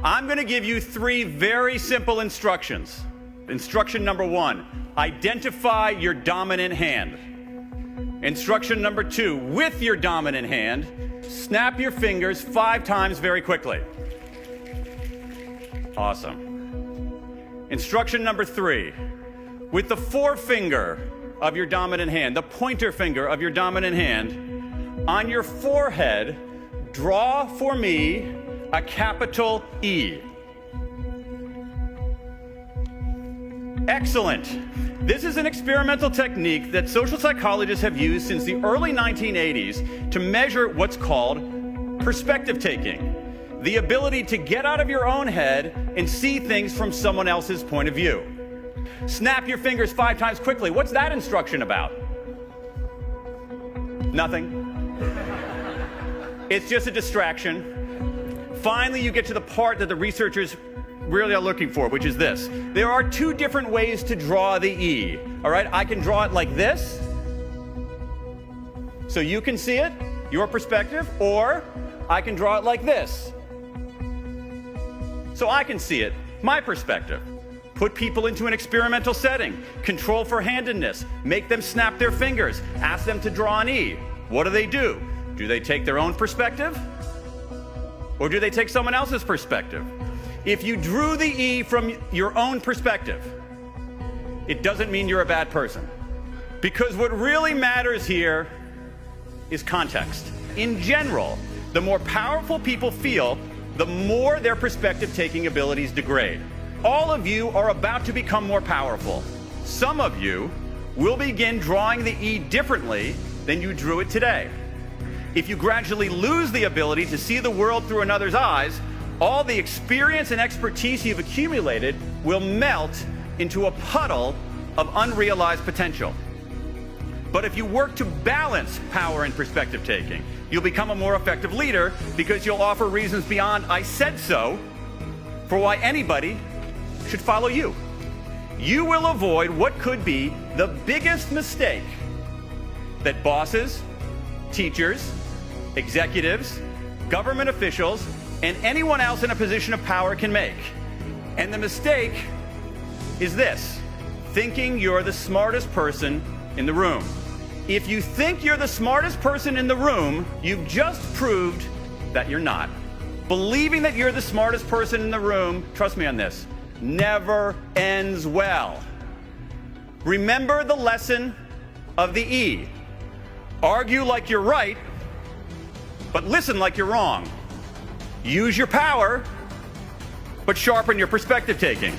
I'm going to give you 3 very simple instructions. Instruction number 1, identify your dominant hand. Instruction number 2, with your dominant hand, snap your fingers 5 times very quickly. Awesome. Instruction number 3, with the forefinger of your dominant hand, the pointer finger of your dominant hand, on your forehead, draw for me a capital E. Excellent. This is an experimental technique that social psychologists have used since the early 1980s to measure what's called perspective taking, the ability to get out of your own head and see things from someone else's point of view. Snap your fingers 5 times quickly. What's that instruction about? Nothing. It's just a distraction. Finally, you get to the part that the researchers really are looking for, which is this. There are 2 different ways to draw the E. All right, I can draw it like this, so you can see it, your perspective, or I can draw it like this, so I can see it, my perspective. Put people into an experimental setting, control for handedness, make them snap their fingers, ask them to draw an E. What do? Do they take their own perspective? Or do they take someone else's perspective? If you drew the E from your own perspective, it doesn't mean you're a bad person. Because what really matters here is context. In general, the more powerful people feel, the more their perspective-taking abilities degrade. All of you are about to become more powerful. Some of you will begin drawing the E differently than you drew it today. If you gradually lose the ability to see the world through another's eyes, all the experience and expertise you've accumulated will melt into a puddle of unrealized potential. But if you work to balance power and perspective taking, you'll become a more effective leader because you'll offer reasons beyond "I said so" for why anybody should follow you. You will avoid what could be the biggest mistake that bosses, teachers, executives, government officials, and anyone else in a position of power can make. And the mistake is this: thinking you're the smartest person in the room. If you think you're the smartest person in the room, you've just proved that you're not. Believing that you're the smartest person in the room, trust me on this, never ends well. Remember the lesson of the E. Argue like you're right, but listen like you're wrong. Use your power, but sharpen your perspective taking.